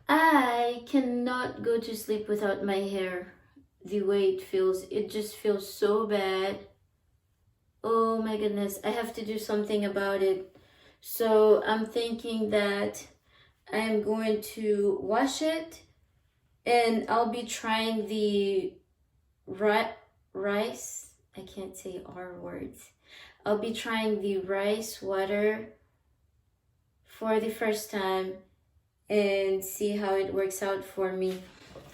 I cannot go to sleep without my hair. The way it feels, it just feels so bad. Oh my goodness, I have to do something about it. So I'm thinking that I'm going to wash it, and I'll be trying the rice. I can't say R words. I'll be trying the rice water for the first time and see how it works out for me.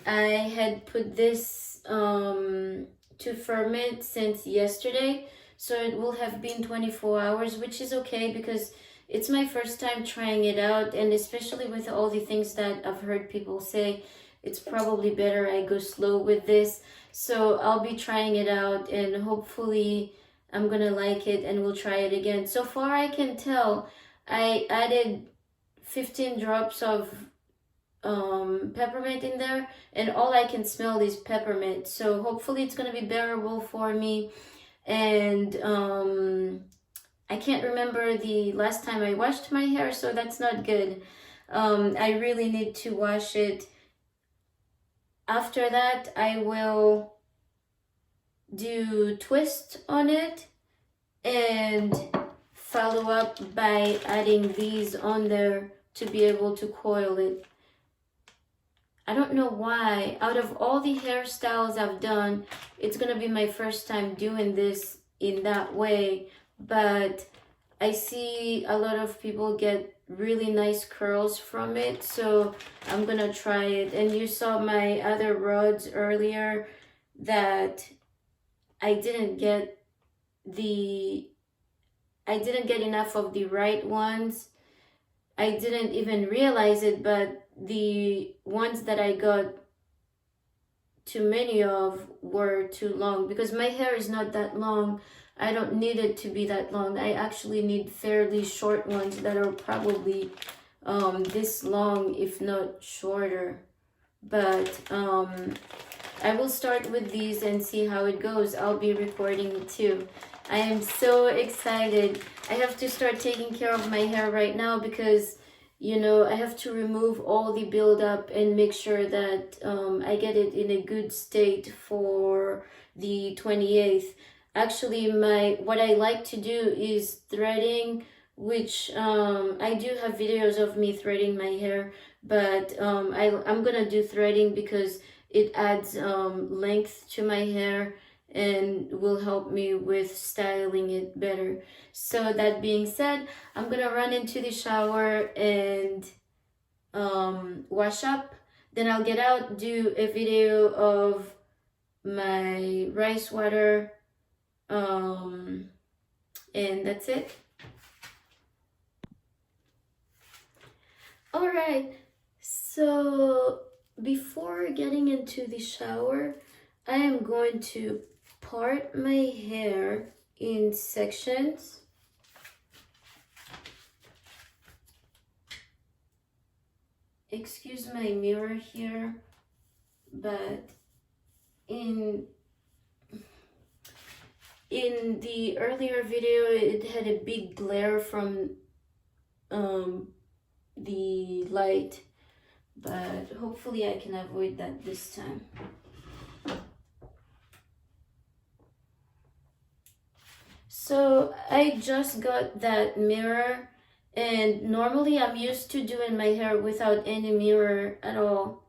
I had put this to ferment since yesterday, so it will have been 24 hours, which is okay because it's my first time trying it out, and especially with all the things that I've heard people say, it's probably better I go slow with this. So I'll be trying it out, and hopefully I'm gonna like it and we'll try it again. So far I can tell I added 15 drops of peppermint in there, and all I can smell is peppermint, so hopefully it's gonna be bearable for me. And I can't remember the last time I washed my hair, so that's not good. I really need to wash it. After that I will do twist on it and follow up by adding these on there to be able to coil it. I don't know why, out of all the hairstyles I've done, it's gonna be my first time doing this in that way, but I see a lot of people get really nice curls from it, so I'm gonna try it. And you saw my other rods earlier that I didn't get enough of the right ones. I didn't even realize it, but the ones that I got too many of were too long, because my hair is not that long. I don't need it to be that long. I actually need fairly short ones that are probably this long, if not shorter. But I will start with these and see how it goes. I'll be recording too. I am so excited. I have to start taking care of my hair right now because, you know, I have to remove all the buildup and make sure that I get it in a good state for the 28th. Actually, what I like to do is threading, which I do have videos of me threading my hair, but I'm gonna do threading because it adds length to my hair and will help me with styling it better. So that being said, I'm gonna run into the shower and wash up. Then I'll get out, do a video of my rice water, and that's it. All right, so before getting into the shower, I am going to part my hair in sections. Excuse my mirror here, but in the earlier video it had a big glare from the light, but hopefully I can avoid that this time. So I just got that mirror, and normally I'm used to doing my hair without any mirror at all,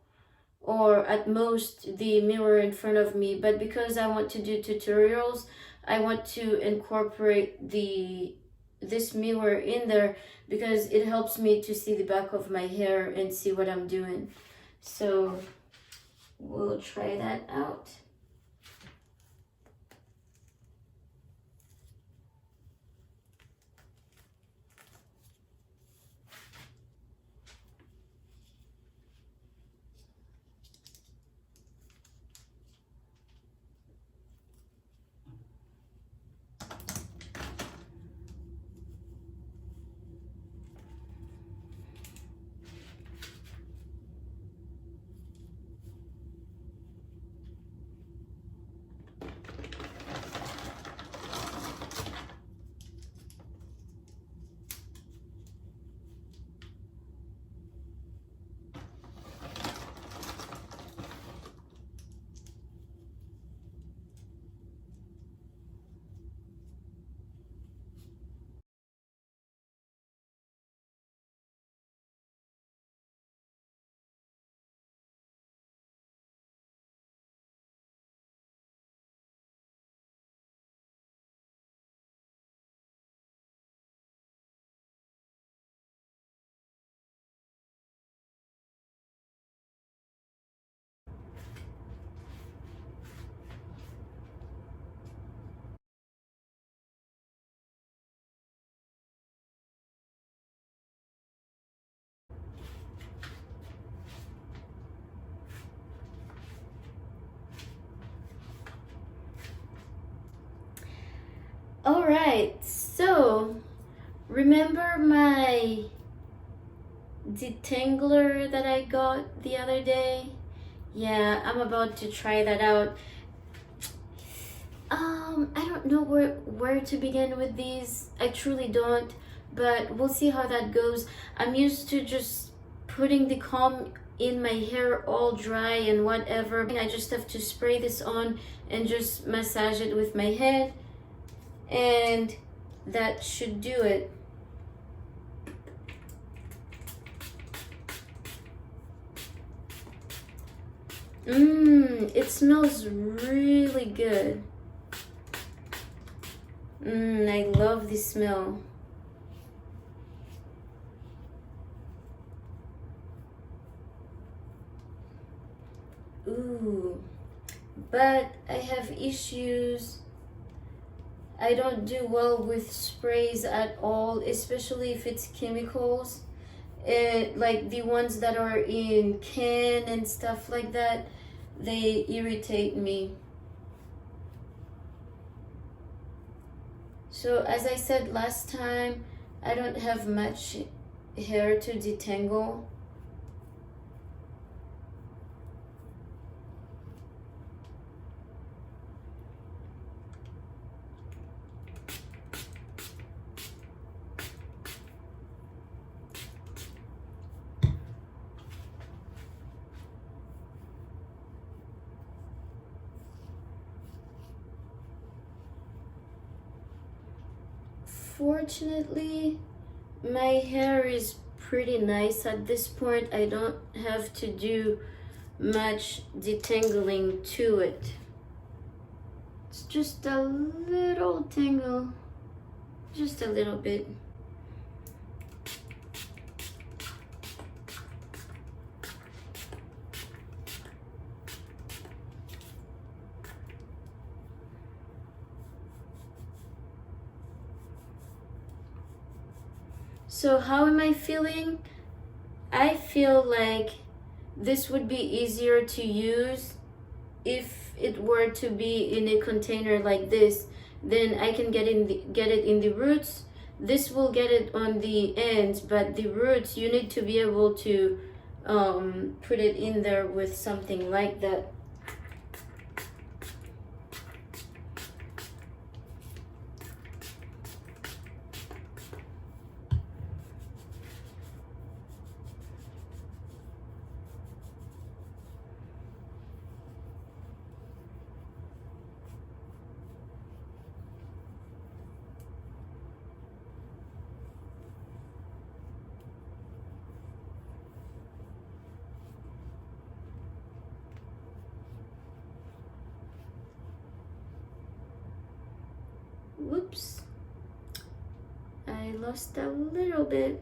or at most the mirror in front of me, but because I want to do tutorials, I want to incorporate this mirror in there because it helps me to see the back of my hair and see what I'm doing. So we'll try that out. Remember my detangler that I got the other day? Yeah, I'm about to try that out. I don't know where to begin with these. I truly don't, but we'll see how that goes. I'm used to just putting the comb in my hair all dry and whatever. I just have to spray this on and just massage it with my head, and that should do it. It smells really good. I love the smell. Ooh, but I have issues. I don't do well with sprays at all, especially if it's chemicals. Like the ones that are in can and stuff like that, they irritate me. So as I said last time, I don't have much hair to detangle. Fortunately, my hair is pretty nice at this point. I don't have to do much detangling to it. It's just a little tangle, just a little bit. So how am I feeling? I feel like this would be easier to use if it were to be in a container like this. Then I can get it in the roots. This will get it on the ends, but the roots, you need to be able to put it in there with something like that. Whoops, I lost a little bit.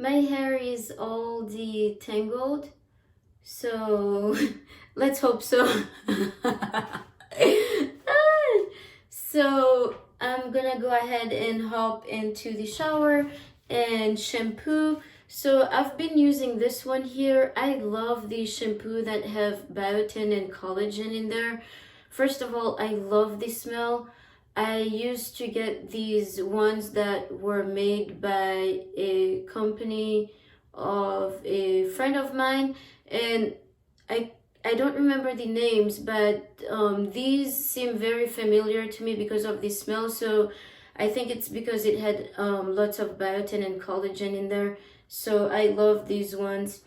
My hair is all detangled, so let's hope so. So I'm gonna go ahead and hop into the shower and shampoo. So I've been using this one here. I love the shampoo that have biotin and collagen in there. First of all, I love the smell. I used to get these ones that were made by a company of a friend of mine, and I I don't remember the names, but these seem very familiar to me because of the smell. So I think it's because it had lots of biotin and collagen in there. So I love these ones,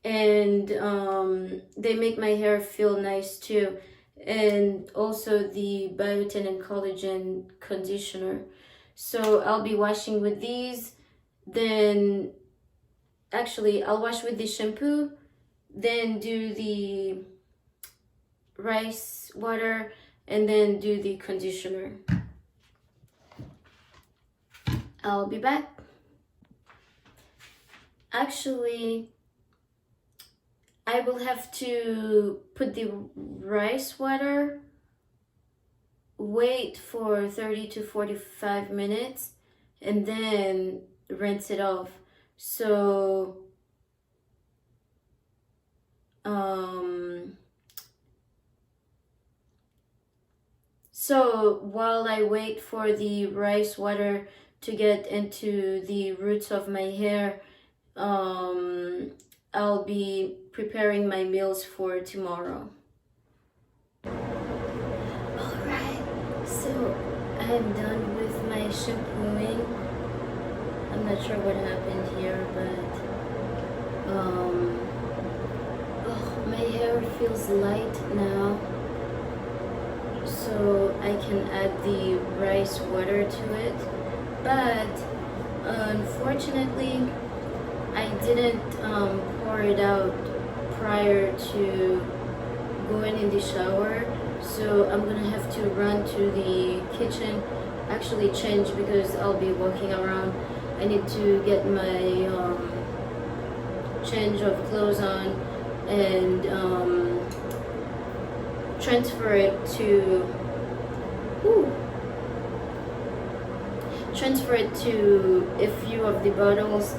and they make my hair feel nice too. And also the biotin and collagen conditioner. So I'll be washing with these. Then actually, I'll wash with the shampoo, then do the rice water, and then do the conditioner. I'll be back. Actually, I will have to put the rice water, wait for 30 to 45 minutes, and then rinse it off. So while I wait for the rice water to get into the roots of my hair, I'll be preparing my meals for tomorrow. Alright, so I'm done with my shampooing. I'm not sure what happened here, but my hair feels light now, so I can add the rice water to it. But unfortunately, I didn't pour it out prior to going in the shower, so I'm gonna have to run to the kitchen, actually change because I'll be walking around. I need to get my change of clothes on and transfer it to a few of the bottles.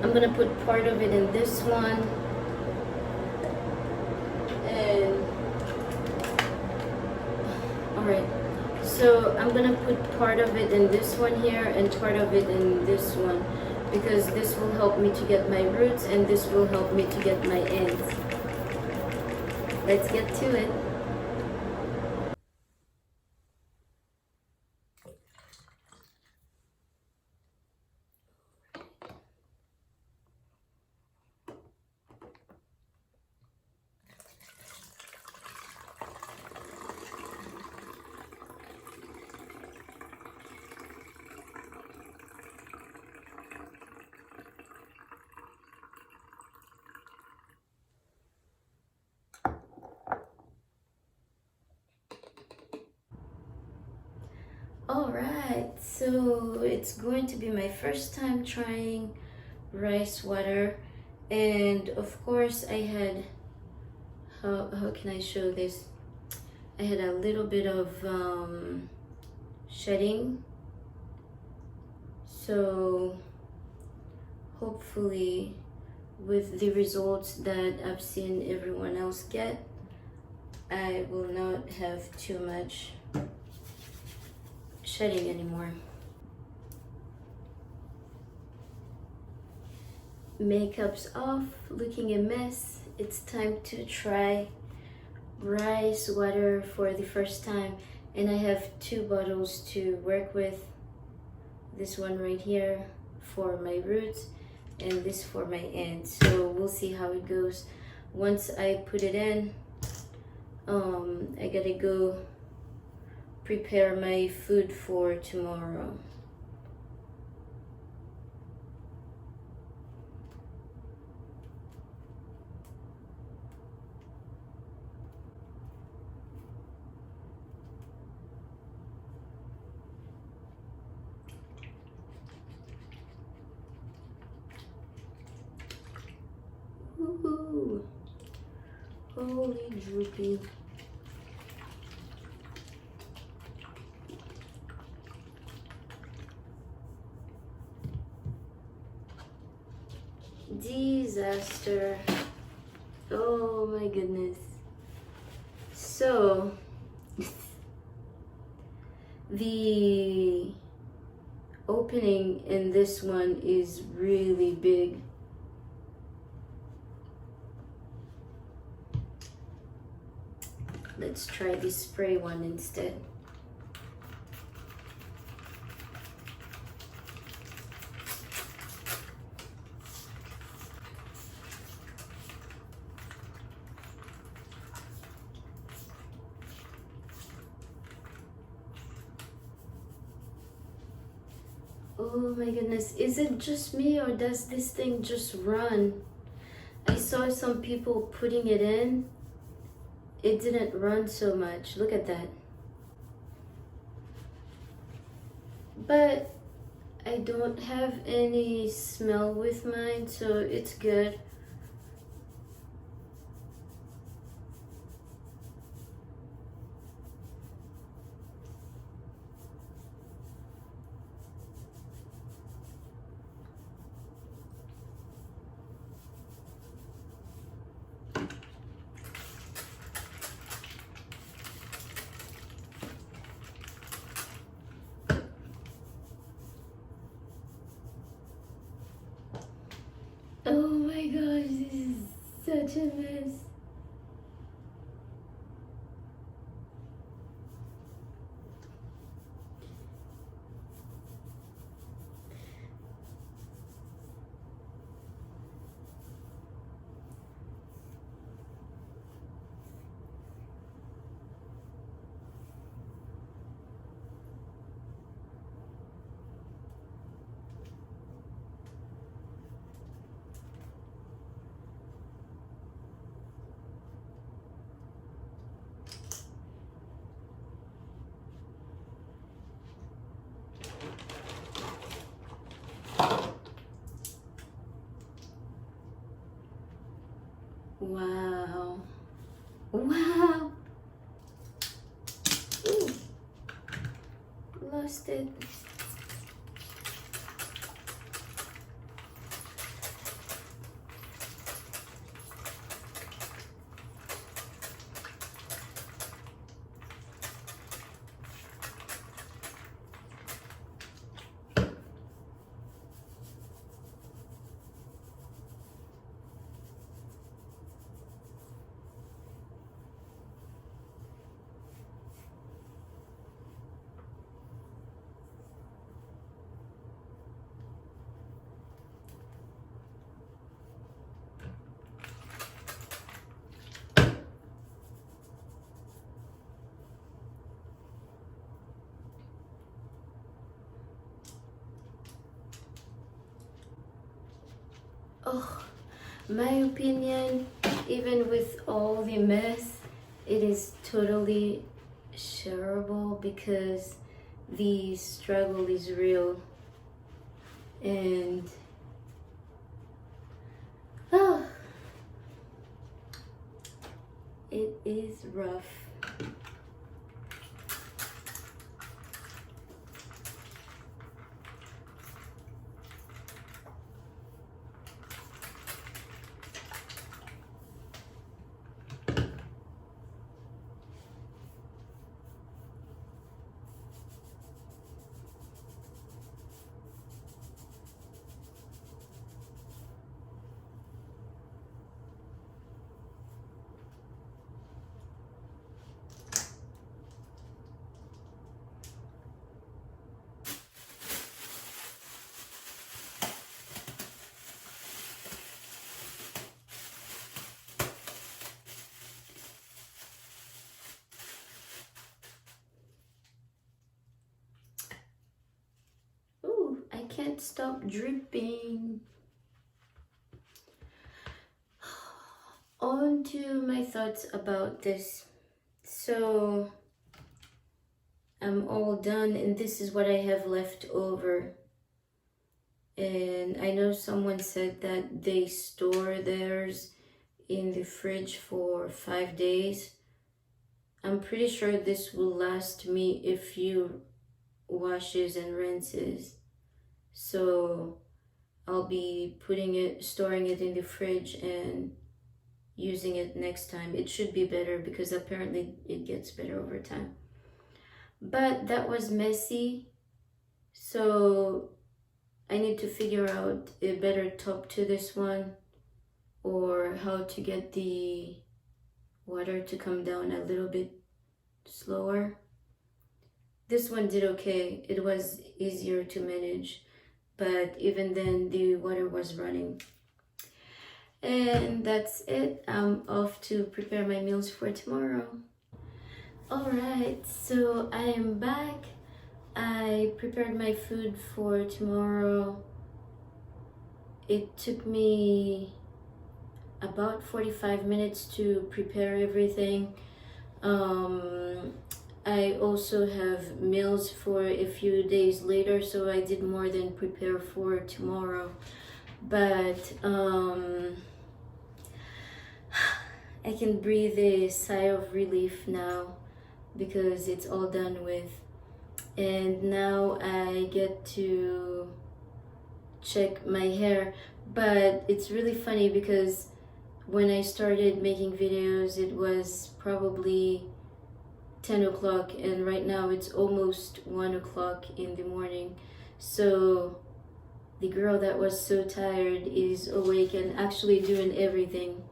I'm gonna put part of it in this one, and alright, so I'm gonna put part of it in this one here and part of it in this one, because this will help me to get my roots and this will help me to get my ends. Let's get to it. Alright, so it's going to be my first time trying rice water, and of course I had, how can I show this? I had a little bit of shedding, so hopefully with the results that I've seen everyone else get, I will not have too much shedding anymore. Makeup's off, looking a mess. It's time to try rice water for the first time, and I have 2 bottles to work with. This one right here for my roots and this for my ends, so we'll see how it goes. Once I put it in, I gotta go prepare my food for tomorrow. Holy droopy. Disaster. Oh my goodness. So the opening in this one is really big. Let's try the spray one instead. Oh my goodness, is it just me or does this thing just run? I saw some people putting it in. It didn't run so much. Look at that. But I don't have any smell with mine, so it's good. Oh my gosh, this is such a mess. Wow. Wow. Ooh. Lost it. Oh, my opinion, even with all the mess, it is totally shareable because the struggle is real and oh, it is rough. Ooh, I can't stop dripping. On to my thoughts about this. So I'm all done and this is what I have left over. And I know someone said that they store theirs in the fridge for 5 days. I'm pretty sure this will last me a few washes and rinses. So I'll be storing it in the fridge and using it next time. It should be better because apparently it gets better over time. But that was messy. So I need to figure out a better top to this one, or how to get the water to come down a little bit slower. This one did okay. It was easier to manage, but even then the water was running. And that's it. I'm off to prepare my meals for tomorrow. Alright, so I am back. I prepared my food for tomorrow. It took me about 45 minutes to prepare everything. I also have meals for a few days later, so I did more than prepare for tomorrow. But I can breathe a sigh of relief now because it's all done with. And now I get to check my hair. But it's really funny because when I started making videos, it was probably 10 o'clock, and right now it's almost 1 o'clock in the morning. So the girl that was so tired is awake and actually doing everything.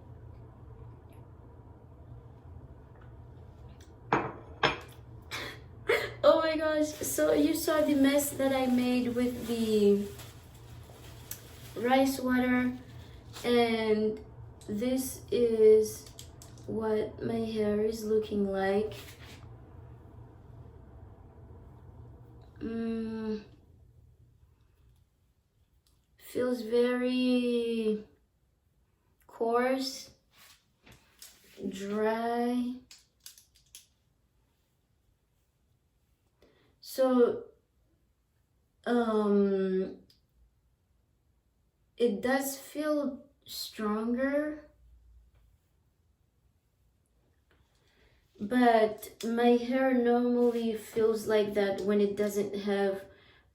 Oh my gosh, so you saw the mess that I made with the rice water, and this is what my hair is looking like. Feels very coarse, dry. So it does feel stronger, but my hair normally feels like that when it doesn't have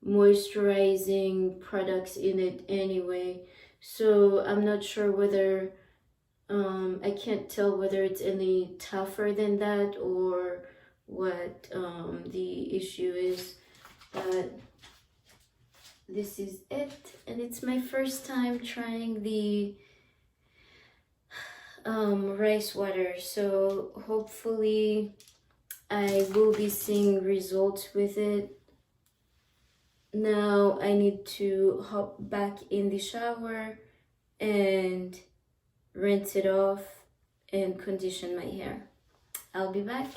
moisturizing products in it anyway. So I'm not sure whether I can't tell whether it's any tougher than that or what the issue is. But this is it, and it's my first time trying the rice water, so hopefully I will be seeing results with it. Now I need to hop back in the shower and rinse it off and condition my hair. I'll be back.